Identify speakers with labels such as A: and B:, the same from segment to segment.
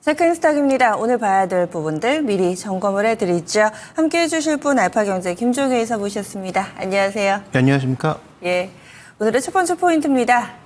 A: 체크인스탁입니다. 오늘 봐야 될 부분들 미리 점검을 해드리죠. 함께해 주실 분 알파경제 김종혜 이사 모셨습니다. 안녕하세요.
B: 네, 안녕하십니까?
A: 예, 오늘의 첫 번째 포인트입니다.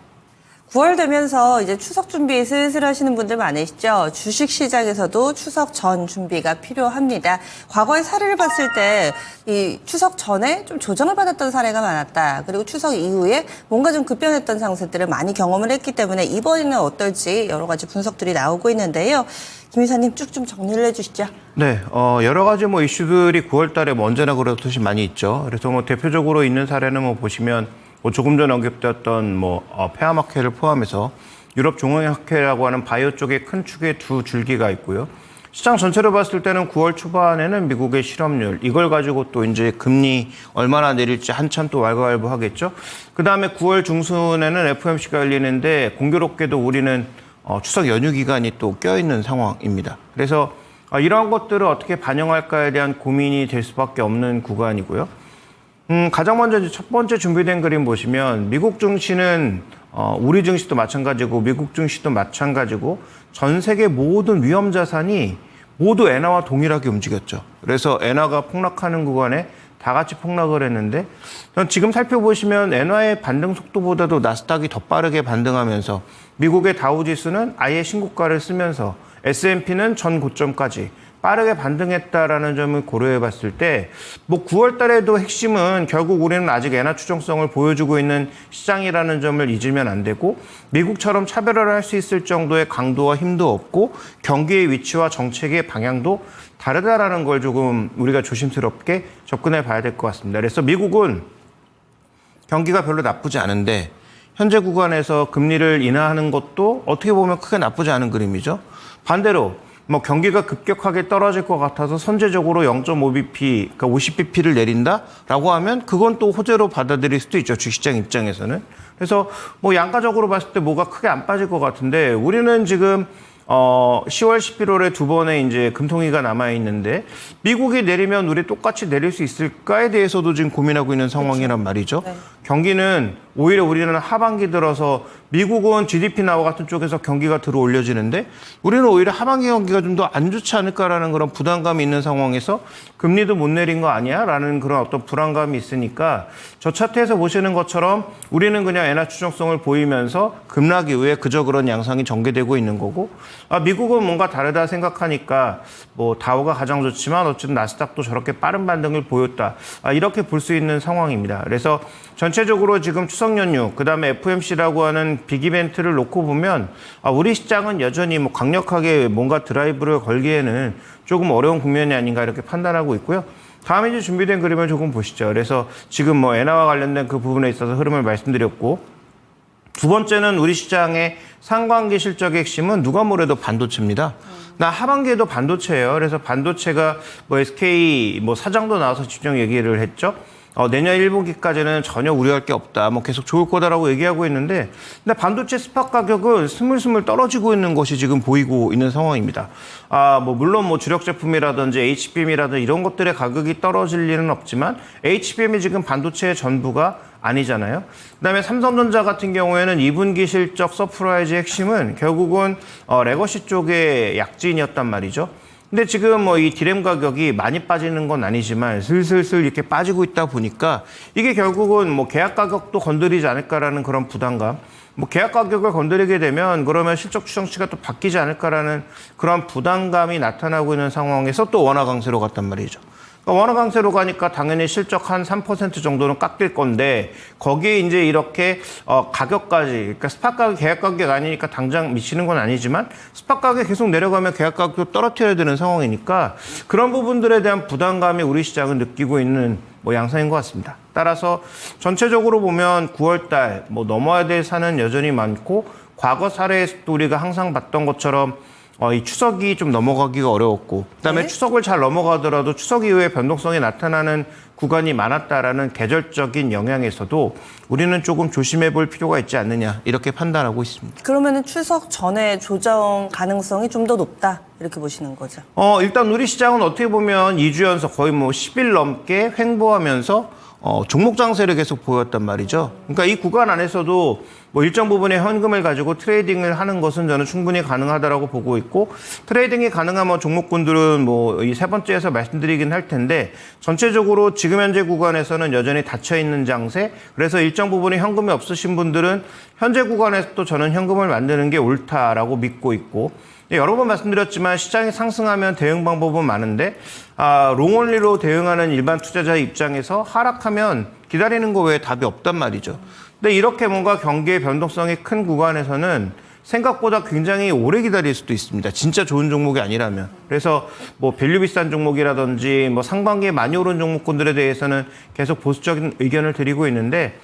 A: 9월 되면서 이제 추석 준비 슬슬 하시는 분들 많으시죠? 주식시장에서도 추석 전 준비가 필요합니다. 과거의 사례를 봤을 때 이 추석 전에 좀 조정을 받았던 사례가 많았다. 그리고 추석 이후에 뭔가 좀 급변했던 장세들을 많이 경험을 했기 때문에 이번에는 어떨지 여러 가지 분석들이 나오고 있는데요. 김 이사님 쭉 좀 정리를 해주시죠.
B: 네, 여러 가지 이슈들이 9월 달에 언제나 그렇듯이 많이 있죠. 그래서 대표적으로 있는 사례는 보시면 조금 전에 언급되었던 폐암학회를 포함해서 유럽 종합학회라고 하는 바이오 쪽의 큰 축의 두 줄기가 있고요. 시장 전체로 봤을 때는 9월 초반에는 미국의 실업률, 이걸 가지고 또 이제 금리 얼마나 내릴지 한참 또 왈가왈부하겠죠. 그 다음에 9월 중순에는 FOMC가 열리는데 공교롭게도 우리는 추석 연휴 기간이 또 껴있는 상황입니다. 그래서 이러한 것들을 어떻게 반영할까에 대한 고민이 될 수밖에 없는 구간이고요. 가장 먼저 첫 번째 준비된 그림 보시면 미국 증시는 우리 증시도 마찬가지고 미국 증시도 마찬가지고 전 세계 모든 위험 자산이 모두 엔화와 동일하게 움직였죠. 그래서 엔화가 폭락하는 구간에 다 같이 폭락을 했는데 지금 살펴보시면 엔화의 반등 속도보다도 나스닥이 더 빠르게 반등하면서 미국의 다우지수는 아예 신고가를 쓰면서 S&P는 전 고점까지 빠르게 반등했다라는 점을 고려해 봤을 때 9월 달에도 핵심은 결국 우리는 아직 엔화 추정성을 보여주고 있는 시장이라는 점을 잊으면 안 되고 미국처럼 차별화를 할 수 있을 정도의 강도와 힘도 없고 경기의 위치와 정책의 방향도 다르다라는 걸 조금 우리가 조심스럽게 접근해 봐야 될 것 같습니다. 그래서 미국은 경기가 별로 나쁘지 않은데 현재 구간에서 금리를 인하하는 것도 어떻게 보면 크게 나쁘지 않은 그림이죠. 반대로 경기가 급격하게 떨어질 것 같아서 선제적으로 0.5bp, 그러니까 50bp를 내린다라고 하면 그건 또 호재로 받아들일 수도 있죠. 주식시장 입장에서는. 그래서 양가적으로 봤을 때 뭐가 크게 안 빠질 것 같은데 우리는 지금 10월, 11월에 두 번의 이제 금통위가 남아 있는데 미국이 내리면 우리 똑같이 내릴 수 있을까에 대해서도 지금 고민하고 있는 상황이란 말이죠. 네. 경기는 오히려 우리는 하반기 들어서 미국은 GDP 나와 같은 쪽에서 경기가 들어 올려지는데 우리는 오히려 하반기 경기가 좀 더 안 좋지 않을까라는 그런 부담감이 있는 상황에서 금리도 못 내린 거 아니야? 라는 그런 어떤 불안감이 있으니까 저 차트에서 보시는 것처럼 우리는 그냥 엔화 추정성을 보이면서 급락 이후에 그저 그런 양상이 전개되고 있는 거고 미국은 뭔가 다르다 생각하니까 다우가 가장 좋지만 어쨌든 나스닥도 저렇게 빠른 반등을 보였다. 이렇게 볼 수 있는 상황입니다. 그래서 전체적으로 지금 추석 연휴, 그 다음에 FOMC라고 하는 빅 이벤트를 놓고 보면 우리 시장은 여전히 강력하게 뭔가 드라이브를 걸기에는 조금 어려운 국면이 아닌가 이렇게 판단하고 있고요. 다음에 이제 준비된 그림을 조금 보시죠. 그래서 지금 엔화와 관련된 그 부분에 있어서 흐름을 말씀드렸고 두 번째는 우리 시장의 상반기 실적의 핵심은 누가 뭐래도 반도체입니다. 나 하반기에도 반도체예요. 그래서 반도체가 SK 사장도 나와서 직접 얘기를 했죠. 내년 1분기까지는 전혀 우려할 게 없다. 계속 좋을 거다라고 얘기하고 있는데, 근데 반도체 스팟 가격은 스물스물 떨어지고 있는 것이 지금 보이고 있는 상황입니다. 물론 주력 제품이라든지 HBM이라든지 이런 것들의 가격이 떨어질 일은 없지만, HBM이 지금 반도체의 전부가 아니잖아요. 그다음에 삼성전자 같은 경우에는 2분기 실적 서프라이즈의 핵심은 결국은 레거시 쪽의 약진이었단 말이죠. 근데 지금 이 디램 가격이 많이 빠지는 건 아니지만 슬슬슬 이렇게 빠지고 있다 보니까 이게 결국은 계약 가격도 건드리지 않을까라는 그런 부담감. 계약 가격을 건드리게 되면 그러면 실적 추정치가 또 바뀌지 않을까라는 그런 부담감이 나타나고 있는 상황에서 또 원화 강세로 갔단 말이죠. 원화 강세로 가니까 당연히 실적 한 3% 정도는 깎일 건데 거기에 이제 이렇게 가격까지, 그러니까 스팟 가격, 계약 가격 아니니까 당장 미치는 건 아니지만 스팟 가격이 계속 내려가면 계약 가격도 떨어뜨려야 되는 상황이니까 그런 부분들에 대한 부담감이 우리 시장은 느끼고 있는 양상인 것 같습니다. 따라서 전체적으로 보면 9월 달 넘어야 될 산은 여전히 많고 과거 사례에서도 우리가 항상 봤던 것처럼 이 추석이 좀 넘어가기가 어려웠고 그다음에 네? 추석을 잘 넘어가더라도 추석 이후에 변동성이 나타나는 구간이 많았다라는 계절적인 영향에서도 우리는 조금 조심해 볼 필요가 있지 않느냐 이렇게 판단하고 있습니다.
A: 그러면은 추석 전에 조정 가능성이 좀 더 높다 이렇게 보시는 거죠?
B: 일단 우리 시장은 어떻게 보면 2주 연속 거의 10일 넘게 횡보하면서 종목 장세를 계속 보였단 말이죠. 그러니까 이 구간 안에서도 뭐 일정 부분의 현금을 가지고 트레이딩을 하는 것은 저는 충분히 가능하다라고 보고 있고, 트레이딩이 가능한 뭐 종목군들은 뭐 이 세 번째에서 말씀드리긴 할 텐데, 전체적으로 지금 현재 구간에서는 여전히 닫혀 있는 장세. 그래서 일정 부분의 현금이 없으신 분들은 현재 구간에서도 저는 현금을 만드는 게 옳다라고 믿고 있고, 여러 번 말씀드렸지만 시장이 상승하면 대응 방법은 많은데 롱온리로 대응하는 일반 투자자의 입장에서 하락하면 기다리는 거 외에 답이 없단 말이죠. 근데 이렇게 뭔가 경기의 변동성이 큰 구간에서는 생각보다 굉장히 오래 기다릴 수도 있습니다. 진짜 좋은 종목이 아니라면. 그래서 뭐 밸류 비싼 종목이라든지 뭐 상반기에 많이 오른 종목군들에 대해서는 계속 보수적인 의견을 드리고 있는데,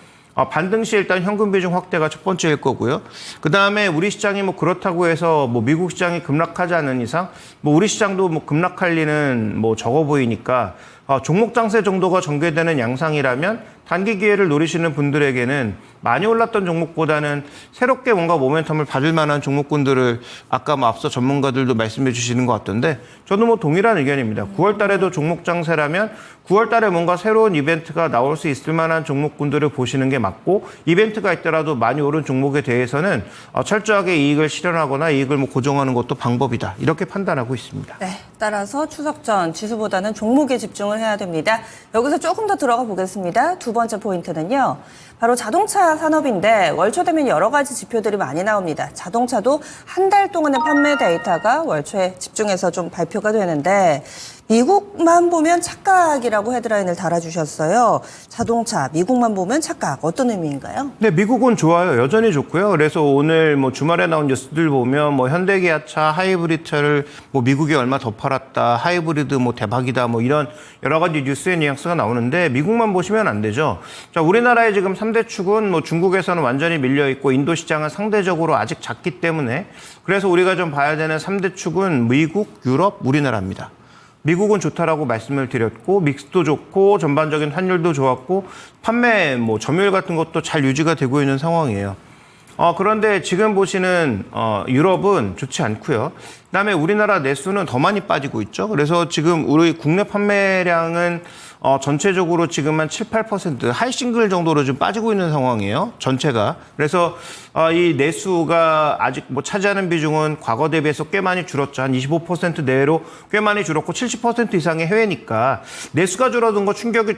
B: 반등 시 일단 현금 비중 확대가 첫 번째일 거고요. 그 다음에 우리 시장이 뭐 그렇다고 해서 뭐 미국 시장이 급락하지 않은 이상 뭐 우리 시장도 뭐 급락할 리는 뭐 적어 보이니까 종목 장세 정도가 전개되는 양상이라면 단기 기회를 노리시는 분들에게는 많이 올랐던 종목보다는 새롭게 뭔가 모멘텀을 받을 만한 종목군들을 아까 뭐 앞서 전문가들도 말씀해 주시는 것 같던데, 저도 뭐 동일한 의견입니다. 9월 달에도 종목 장세라면 9월 달에 뭔가 새로운 이벤트가 나올 수 있을 만한 종목군들을 보시는 게 맞고, 이벤트가 있더라도 많이 오른 종목에 대해서는 철저하게 이익을 실현하거나 이익을 뭐 고정하는 것도 방법이다, 이렇게 판단하고 있습니다.
A: 네, 따라서 추석 전 지수보다는 종목에 집중을 해야 됩니다. 여기서 조금 더 들어가 보겠습니다. 두 번째 포인트는요, 바로 자동차 산업인데 월초 되면 여러 가지 지표들이 많이 나옵니다. 자동차도 한 달 동안의 판매 데이터가 월초에 집중해서 좀 발표가 되는데, 미국만 보면 착각이라고 헤드라인을 달아주셨어요. 자동차, 미국만 보면 착각, 어떤 의미인가요?
B: 네, 미국은 좋아요. 여전히 좋고요. 그래서 오늘 뭐 주말에 나온 뉴스들 보면 뭐 현대기아차, 하이브리드차를 뭐 미국에 얼마 더 팔았다, 하이브리드 뭐 대박이다, 뭐 이런 여러 가지 뉴스의 뉘앙스가 나오는데, 미국만 보시면 안 되죠. 자, 우리나라의 지금 3대 축은 뭐 중국에서는 완전히 밀려 있고 인도 시장은 상대적으로 아직 작기 때문에, 그래서 우리가 좀 봐야 되는 3대 축은 미국, 유럽, 우리나라입니다. 미국은 좋다라고 말씀을 드렸고, 믹스도 좋고, 전반적인 환율도 좋았고, 판매 뭐 점유율 같은 것도 잘 유지가 되고 있는 상황이에요. 그런데 지금 보시는 유럽은 좋지 않고요. 그다음에 우리나라 내수는 더 많이 빠지고 있죠. 그래서 지금 우리 국내 판매량은 전체적으로 지금 한 7, 8% 하이싱글 정도로 좀 빠지고 있는 상황이에요. 전체가. 그래서 이 내수가 아직 뭐 차지하는 비중은 과거 대비해서 꽤 많이 줄었죠. 한 25% 내외로 꽤 많이 줄었고, 70% 이상의 해외니까 내수가 줄어든 거 충격이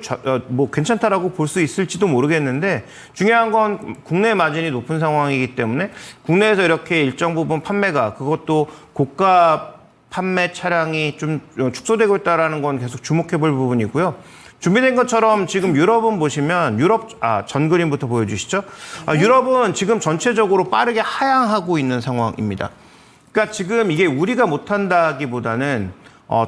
B: 뭐 괜찮다라고 볼 수 있을지도 모르겠는데, 중요한 건 국내 마진이 높은 상황이기 때문에 국내에서 이렇게 일정 부분 판매가, 그것도 고가 판매 차량이 좀 축소되고 있다는 건 계속 주목해 볼 부분이고요. 준비된 것처럼 지금 유럽은 보시면 전 그림부터 보여주시죠. 유럽은 지금 전체적으로 빠르게 하향하고 있는 상황입니다. 그러니까 지금 이게 우리가 못한다기보다는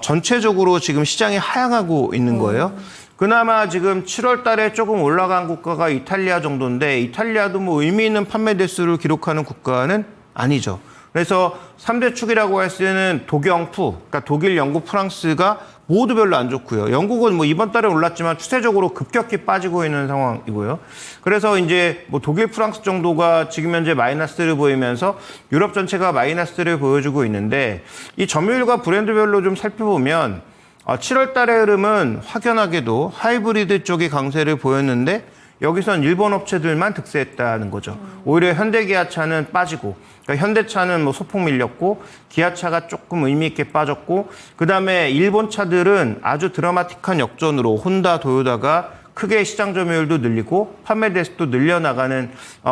B: 전체적으로 지금 시장이 하향하고 있는 거예요. 그나마 지금 7월 달에 조금 올라간 국가가 이탈리아 정도인데, 이탈리아도 뭐 의미 있는 판매 대수를 기록하는 국가는 아니죠. 그래서 3대 축이라고 할 수 있는 독영푸, 그러니까 독일, 영국, 프랑스가 모두 별로 안 좋고요. 영국은 뭐 이번 달에 올랐지만 추세적으로 급격히 빠지고 있는 상황이고요. 그래서 이제 뭐 독일, 프랑스 정도가 지금 현재 마이너스를 보이면서 유럽 전체가 마이너스를 보여주고 있는데, 이 점유율과 브랜드별로 좀 살펴보면 7월 달의 흐름은 확연하게도 하이브리드 쪽이 강세를 보였는데, 여기선 일본 업체들만 득세했다는 거죠. 오히려 현대기아차는 빠지고, 그러니까 현대차는 뭐 소폭 밀렸고, 기아차가 조금 의미 있게 빠졌고, 그 다음에 일본 차들은 아주 드라마틱한 역전으로 혼다, 도요다가 크게 시장 점유율도 늘리고 판매 대수도 늘려나가는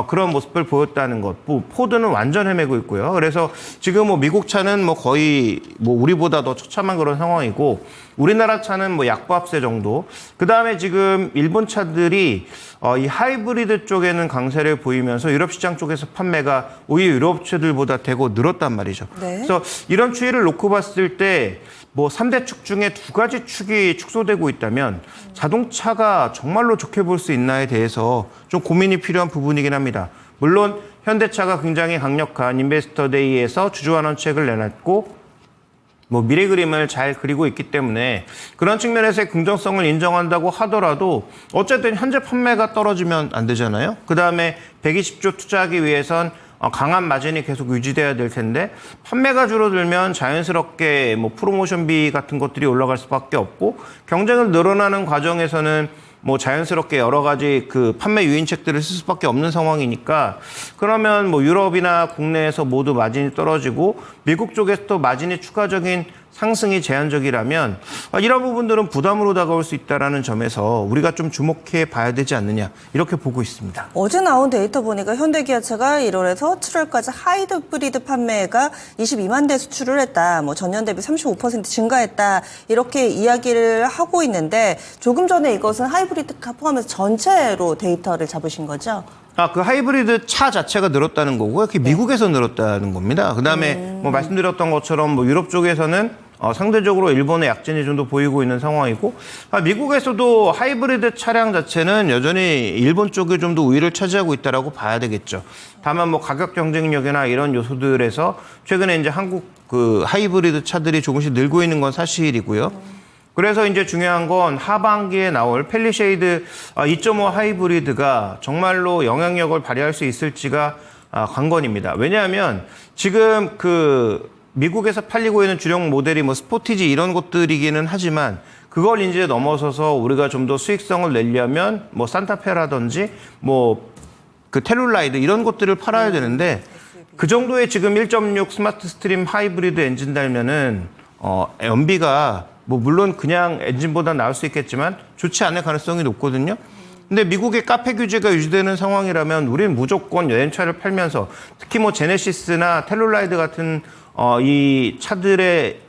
B: 그런 모습을 보였다는 것. 포드는 완전 헤매고 있고요. 그래서 지금 뭐 미국 차는 뭐 거의 뭐 우리보다 더 처참한 그런 상황이고, 우리나라 차는 뭐 약보합세 정도. 그 다음에 지금 일본 차들이 이 하이브리드 쪽에는 강세를 보이면서 유럽 시장 쪽에서 판매가 오히려 유럽 업체들보다 대거 늘었단 말이죠.
A: 네.
B: 그래서 이런 추이를 놓고 봤을 때 뭐 3대 축 중에 두 가지 축이 축소되고 있다면 자동차가 정말로 좋게 볼 수 있나에 대해서 좀 고민이 필요한 부분이긴 합니다. 물론 현대차가 굉장히 강력한 인베스터 데이에서 주주환원책을 내놨고, 뭐 미래 그림을 잘 그리고 있기 때문에 그런 측면에서의 긍정성을 인정한다고 하더라도 어쨌든 현재 판매가 떨어지면 안 되잖아요. 그다음에 120조 투자하기 위해선 강한 마진이 계속 유지돼야 될 텐데, 판매가 줄어들면 자연스럽게 뭐 프로모션비 같은 것들이 올라갈 수밖에 없고, 경쟁을 늘어나는 과정에서는 뭐 자연스럽게 여러 가지 그 판매 유인책들을 쓸 수밖에 없는 상황이니까 그러면 뭐 유럽이나 국내에서 모두 마진이 떨어지고 미국 쪽에서도 마진이 추가적인 상승이 제한적이라면 이런 부분들은 부담으로 다가올 수 있다는 점에서 우리가 좀 주목해 봐야 되지 않느냐 이렇게 보고 있습니다.
A: 어제 나온 데이터 보니까 현대기아차가 1월에서 7월까지 하이브리드 판매가 22만 대 수출을 했다. 뭐 전년 대비 35% 증가했다. 이렇게 이야기를 하고 있는데 조금 전에 이것은 하이브리드카 포함해서 전체로 데이터를 잡으신 거죠?
B: 그 하이브리드 차 자체가 늘었다는 거고요. 그게 미국에서 늘었다는 겁니다. 그다음에 뭐 말씀드렸던 것처럼 뭐 유럽 쪽에서는 상대적으로 일본의 약진이 좀 더 보이고 있는 상황이고 미국에서도 하이브리드 차량 자체는 여전히 일본 쪽이 좀 더 우위를 차지하고 있다라고 봐야 되겠죠. 다만 뭐 가격 경쟁력이나 이런 요소들에서 최근에 이제 한국 그 하이브리드 차들이 조금씩 늘고 있는 건 사실이고요. 그래서 이제 중요한 건 하반기에 나올 팰리쉐이드 2.5 하이브리드가 정말로 영향력을 발휘할 수 있을지가 관건입니다. 왜냐하면 지금 그 미국에서 팔리고 있는 주력 모델이 뭐 스포티지 이런 것들이기는 하지만 그걸 이제 넘어서서 우리가 좀 더 수익성을 내려면 뭐 산타페라든지 뭐 그 텔룰라이드 이런 것들을 팔아야 되는데 그 정도의 지금 1.6 스마트 스트림 하이브리드 엔진 달면은 연비가 뭐 물론 그냥 엔진보다 나을 수 있겠지만 좋지 않을 가능성이 높거든요. 근데 미국의 카페 규제가 유지되는 상황이라면 우리는 무조건 여행차를 팔면서 특히 뭐 제네시스나 텔룰라이드 같은 이 차들의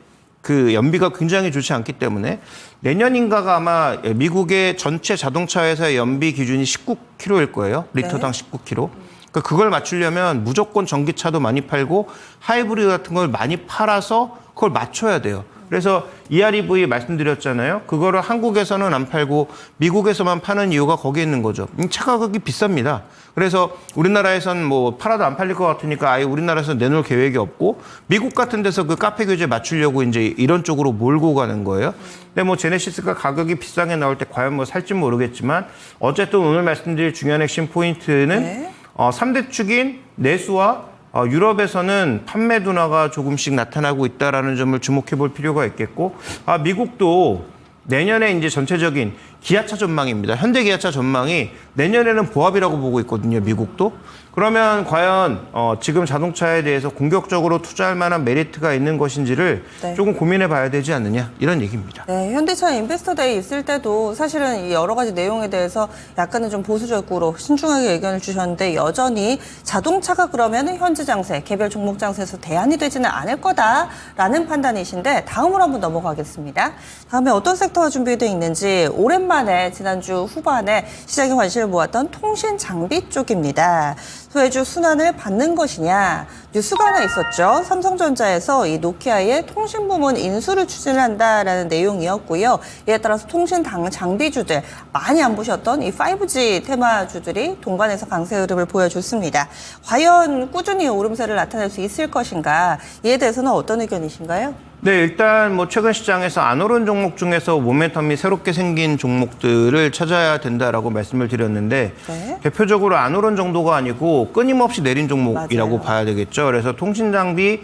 B: 그 연비가 굉장히 좋지 않기 때문에 내년인가가 아마 미국의 전체 자동차 회사의 연비 기준이 19km일 거예요. 리터당 19km. 그러니까 그걸 맞추려면 무조건 전기차도 많이 팔고 하이브리드 같은 걸 많이 팔아서 그걸 맞춰야 돼요. 그래서 EREV 말씀드렸잖아요. 그거를 한국에서는 안 팔고 미국에서만 파는 이유가 거기에 있는 거죠. 차 가격이 비쌉니다. 그래서 우리나라에선 뭐 팔아도 안 팔릴 것 같으니까 아예 우리나라에서 내놓을 계획이 없고 미국 같은 데서 그 카페 규제 맞추려고 이제 이런 쪽으로 몰고 가는 거예요. 근데 뭐 제네시스가 가격이 비싸게 나올 때 과연 뭐 살지 모르겠지만 어쨌든 오늘 말씀드릴 중요한 핵심 포인트는 3대 축인 내수와 유럽에서는 판매 둔화가 조금씩 나타나고 있다는 점을 주목해 볼 필요가 있겠고, 미국도 내년에 이제 전체적인 기아차 전망입니다. 현대 기아차 전망이 내년에는 보합이라고 보고 있거든요, 미국도. 그러면 과연 지금 자동차에 대해서 공격적으로 투자할 만한 메리트가 있는 것인지를 조금 고민해 봐야 되지 않느냐, 이런 얘기입니다.
A: 네, 현대차 인베스터데이 있을 때도 사실은 이 여러 가지 내용에 대해서 약간은 좀 보수적으로 신중하게 의견을 주셨는데 여전히 자동차가 그러면 현재 장세, 개별 종목 장세에서 대안이 되지는 않을 거다라는 판단이신데 다음으로 한번 넘어가겠습니다. 다음에 어떤 섹터가 준비되어 있는지 오랜만에 지난주 후반에 시장에 관심을 모았던 통신 장비 쪽입니다. 소외주 순환을 받는 것이냐 뉴스가 하나 있었죠. 삼성전자에서 이 노키아의 통신 부문 인수를 추진한다라는 내용이었고요. 이에 따라서 통신 장비주들 많이 안 보셨던 이 5G 테마주들이 동반해서 강세 흐름을 보여줬습니다. 과연 꾸준히 오름세를 나타낼 수 있을 것인가? 이에 대해서는 어떤 의견이신가요?
B: 네, 일단 뭐 최근 시장에서 안 오른 종목 중에서 모멘텀이 새롭게 생긴 종목들을 찾아야 된다라고 말씀을 드렸는데 대표적으로 안 오른 정도가 아니고 끊임없이 내린 종목이라고 맞아요. 봐야 되겠죠. 그래서 통신 장비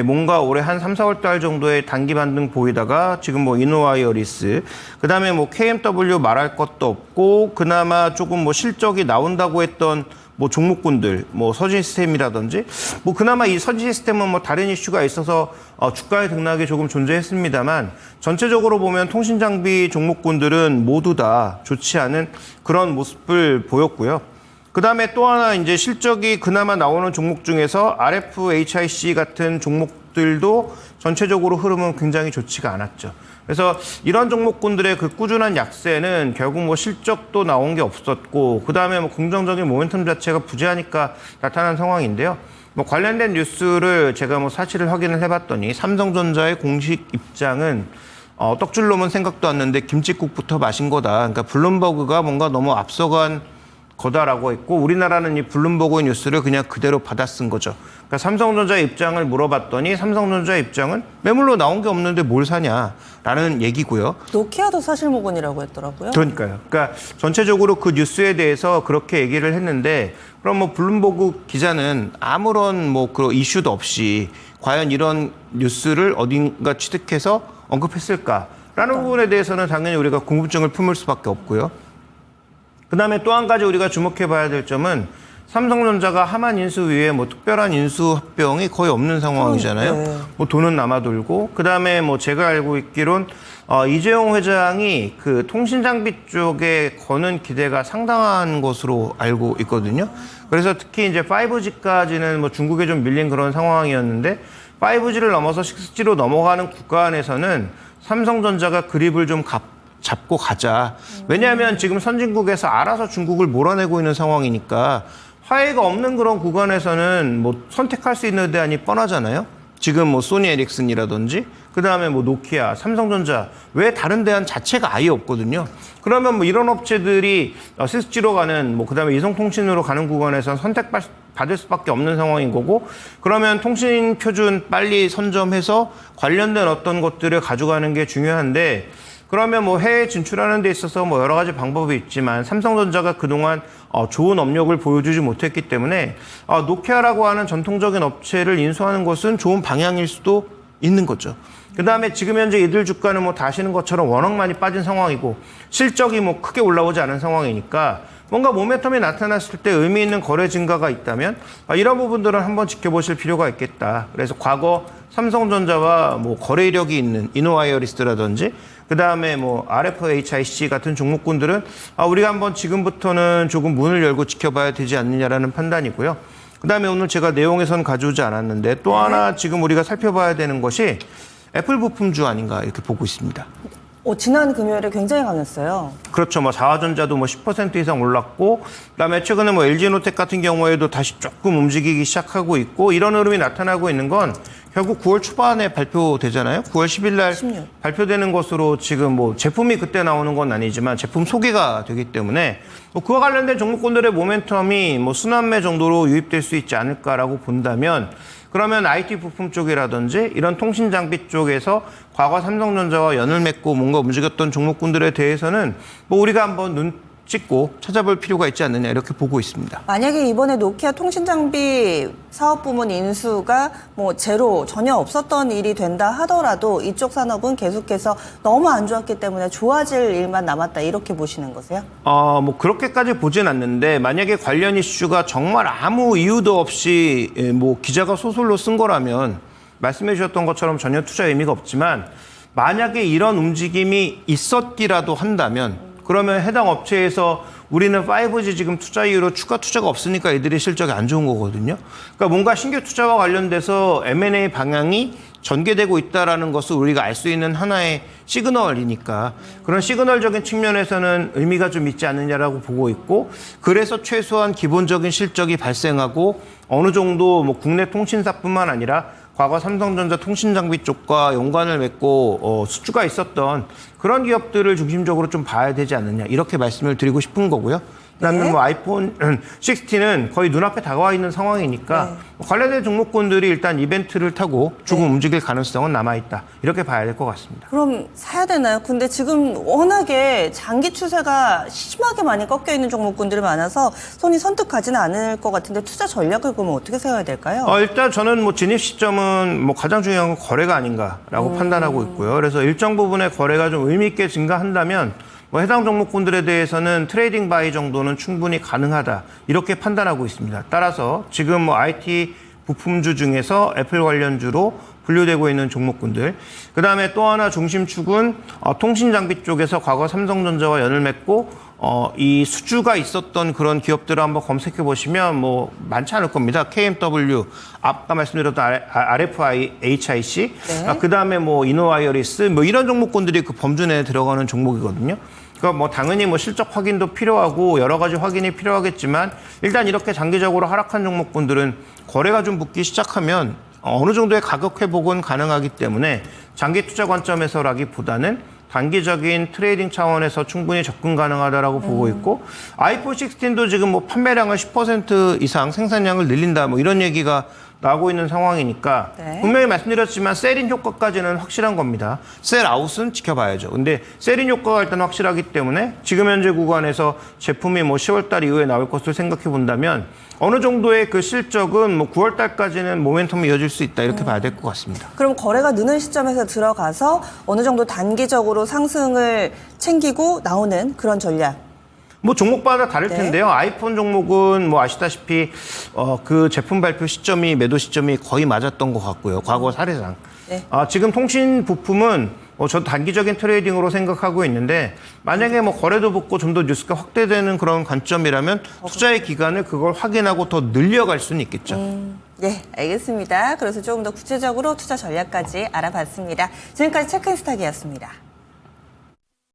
B: 뭔가 올해 한 3, 4월 달 정도의 단기 반등 보이다가 지금 뭐 이노와이어리스, 그다음에 뭐 KMW 말할 것도 없고 그나마 조금 뭐 실적이 나온다고 했던 뭐 종목군들, 뭐 서진 시스템이라든지, 뭐 그나마 이 서진 시스템은 뭐 다른 이슈가 있어서 주가의 등락이 조금 존재했습니다만 전체적으로 보면 통신 장비 종목군들은 모두 다 좋지 않은 그런 모습을 보였고요. 그 다음에 또 하나 이제 실적이 그나마 나오는 종목 중에서 RFHIC 같은 종목들도 전체적으로 흐름은 굉장히 좋지가 않았죠. 그래서 이런 종목군들의 그 꾸준한 약세는 결국 뭐 실적도 나온 게 없었고, 그 다음에 뭐 긍정적인 모멘텀 자체가 부재하니까 나타난 상황인데요. 뭐 관련된 뉴스를 제가 뭐 사실을 확인을 해봤더니 삼성전자의 공식 입장은 떡줄놈은 생각도 않는데 김칫국부터 마신 거다. 그러니까 블룸버그가 뭔가 너무 앞서간 거다라고 했고 우리나라는 이 블룸버그 뉴스를 그냥 그대로 받아 쓴 거죠. 그러니까 삼성전자의 입장을 물어봤더니 삼성전자의 입장은 매물로 나온 게 없는데 뭘 사냐라는 얘기고요.
A: 노키아도 사실무근이라고 했더라고요.
B: 그러니까요. 그러니까 전체적으로 그 뉴스에 대해서 그렇게 얘기를 했는데 그럼 뭐 블룸버그 기자는 아무런 뭐 그 이슈도 없이 과연 이런 뉴스를 어딘가 취득해서 언급했을까라는 부분에 대해서는 당연히 우리가 궁금증을 품을 수밖에 없고요. 그다음에 또 한 가지 우리가 주목해 봐야 될 점은 삼성전자가 하만 인수 위에 뭐 특별한 인수 합병이 거의 없는 상황이잖아요.
A: 네.
B: 뭐 돈은 남아돌고 그다음에 뭐 제가 알고 있기론 이재용 회장이 그 통신 장비 쪽에 거는 기대가 상당한 것으로 알고 있거든요. 그래서 특히 이제 5G까지는 뭐 중국에 좀 밀린 그런 상황이었는데 5G를 넘어서 6G로 넘어가는 구간에서는 삼성전자가 그립을 좀 잡고 가자. 왜냐하면 지금 선진국에서 알아서 중국을 몰아내고 있는 상황이니까 화해가 없는 그런 구간에서는 뭐 선택할 수 있는 대안이 뻔하잖아요. 지금 뭐 소니 에릭슨이라든지 그다음에 뭐 노키아, 삼성전자 왜 다른 대안 자체가 아예 없거든요. 그러면 뭐 이런 업체들이 6G로 가는 뭐 그다음에 이성통신으로 가는 구간에서 선택받을 수밖에 없는 상황인 거고 그러면 통신 표준 빨리 선점해서 관련된 어떤 것들을 가져가는 게 중요한데 그러면 뭐 해외 진출하는 데 있어서 뭐 여러 가지 방법이 있지만 삼성전자가 그동안 좋은 업력을 보여주지 못했기 때문에 노키아라고 하는 전통적인 업체를 인수하는 것은 좋은 방향일 수도 있는 거죠. 그다음에 지금 현재 이들 주가는 뭐 다시는 것처럼 워낙 많이 빠진 상황이고 실적이 뭐 크게 올라오지 않은 상황이니까 뭔가 모멘텀이 나타났을 때 의미 있는 거래 증가가 있다면 이런 부분들은 한번 지켜보실 필요가 있겠다. 그래서 과거 삼성전자와 뭐 거래 이력이 있는 이노와이어리스라든지 그다음에 뭐 RFHIC 같은 종목군들은 우리가 한번 지금부터는 조금 문을 열고 지켜봐야 되지 않느냐라는 판단이고요. 그다음에 오늘 제가 내용에선 가져오지 않았는데 또 하나 지금 우리가 살펴봐야 되는 것이 애플 부품주 아닌가 이렇게 보고 있습니다.
A: 지난 금요일에 굉장히 강했어요.
B: 그렇죠. 뭐 자화전자도 뭐 10% 이상 올랐고, 그다음에 최근에 뭐 LG노텍 같은 경우에도 다시 조금 움직이기 시작하고 있고 이런 흐름이 나타나고 있는 건 결국 9월 초반에 발표되잖아요. 9월 10일 날
A: 16.
B: 발표되는 것으로 지금 뭐 제품이 그때 나오는 건 아니지만 제품 소개가 되기 때문에 뭐 그와 관련된 종목군들의 모멘텀이 뭐 순환매 정도로 유입될 수 있지 않을까라고 본다면 그러면 IT 부품 쪽이라든지 이런 통신 장비 쪽에서 과거 삼성전자와 연을 맺고 뭔가 움직였던 종목군들에 대해서는 뭐 우리가 한번 눈 찍고 찾아볼 필요가 있지 않느냐 이렇게 보고 있습니다.
A: 만약에 이번에 노키아 통신장비 사업부문 인수가 뭐 제로 전혀 없었던 일이 된다 하더라도 이쪽 산업은 계속해서 너무 안 좋았기 때문에 좋아질 일만 남았다 이렇게 보시는 거세요?
B: 뭐 그렇게까지 보진 않는데 만약에 관련 이슈가 정말 아무 이유도 없이 뭐 기자가 소설로 쓴 거라면 말씀해 주셨던 것처럼 전혀 투자 의미가 없지만 만약에 이런 움직임이 있었기라도 한다면 그러면 해당 업체에서 우리는 5G 지금 투자 이후로 추가 투자가 없으니까 이들의 실적이 안 좋은 거거든요. 그러니까 뭔가 신규 투자와 관련돼서 M&A 방향이 전개되고 있다는 것을 우리가 알 수 있는 하나의 시그널이니까 그런 시그널적인 측면에서는 의미가 좀 있지 않느냐라고 보고 있고 그래서 최소한 기본적인 실적이 발생하고 어느 정도 뭐 국내 통신사뿐만 아니라 과거 삼성전자 통신장비 쪽과 연관을 맺고 수주가 있었던 그런 기업들을 중심적으로 좀 봐야 되지 않느냐 이렇게 말씀을 드리고 싶은 거고요. 그다음에
A: 네.
B: 뭐 아이폰 16는 거의 눈앞에 다가와 있는 상황이니까 관련된 종목군들이 일단 이벤트를 타고 조금 움직일 가능성은 남아있다. 이렇게 봐야 될 것 같습니다.
A: 그럼 사야 되나요? 근데 지금 워낙에 장기 추세가 심하게 많이 꺾여 있는 종목군들이 많아서 손이 선뜻 가지는 않을 것 같은데 투자 전략을 그러면 어떻게 세워야 될까요?
B: 일단 저는 뭐 진입 시점은 뭐 가장 중요한 건 거래가 아닌가라고 판단하고 있고요. 그래서 일정 부분의 거래가 좀 의미 있게 증가한다면 뭐 해당 종목군들에 대해서는 트레이딩 바이 정도는 충분히 가능하다 이렇게 판단하고 있습니다. 따라서 지금 뭐 IT 부품주 중에서 애플 관련주로 분류되고 있는 종목군들 그다음에 또 하나 중심축은 통신 장비 쪽에서 과거 삼성전자와 연을 맺고 이 수주가 있었던 그런 기업들을 한번 검색해 보시면 뭐 많지 않을 겁니다. KMW, 아까 말씀드렸던 RFHIC,
A: 네.
B: 그다음에 뭐 이노와이어리스 뭐 이런 종목군들이 그 범주 내에 들어가는 종목이거든요. 그러니까 뭐 당연히 뭐 실적 확인도 필요하고 여러 가지 확인이 필요하겠지만 일단 이렇게 장기적으로 하락한 종목군들은 거래가 좀 붙기 시작하면 어느 정도의 가격 회복은 가능하기 때문에 장기 투자 관점에서라기보다는 단기적인 트레이딩 차원에서 충분히 접근 가능하다라고 보고 있고 아이폰 16도 지금 뭐 판매량을 10% 이상 생산량을 늘린다 뭐 이런 얘기가 나오고 있는 상황이니까
A: 네.
B: 분명히 말씀드렸지만 셀인 효과까지는 확실한 겁니다. 셀아웃은 지켜봐야죠. 근데 셀인 효과가 일단 확실하기 때문에 지금 현재 구간에서 제품이 뭐 10월달 이후에 나올 것을 생각해 본다면 어느 정도의 그 실적은 뭐 9월달까지는 모멘텀이 이어질 수 있다 이렇게 봐야 될 것 같습니다.
A: 그럼 거래가 느는 시점에서 들어가서 어느 정도 단기적으로 상승을 챙기고 나오는 그런 전략.
B: 뭐 종목마다 다를
A: 네.
B: 텐데요. 아이폰 종목은 뭐 아시다시피 그 제품 발표 시점이 매도 시점이 거의 맞았던 것 같고요. 과거 사례상.
A: 네.
B: 지금 통신 부품은 저 단기적인 트레이딩으로 생각하고 있는데 만약에 뭐 거래도 붙고 좀 더 뉴스가 확대되는 그런 관점이라면 투자의 기간을 그걸 확인하고 더 늘려갈 수는 있겠죠.
A: 네, 알겠습니다. 그래서 조금 더 구체적으로 투자 전략까지 알아봤습니다. 지금까지 체크인스탁이었습니다.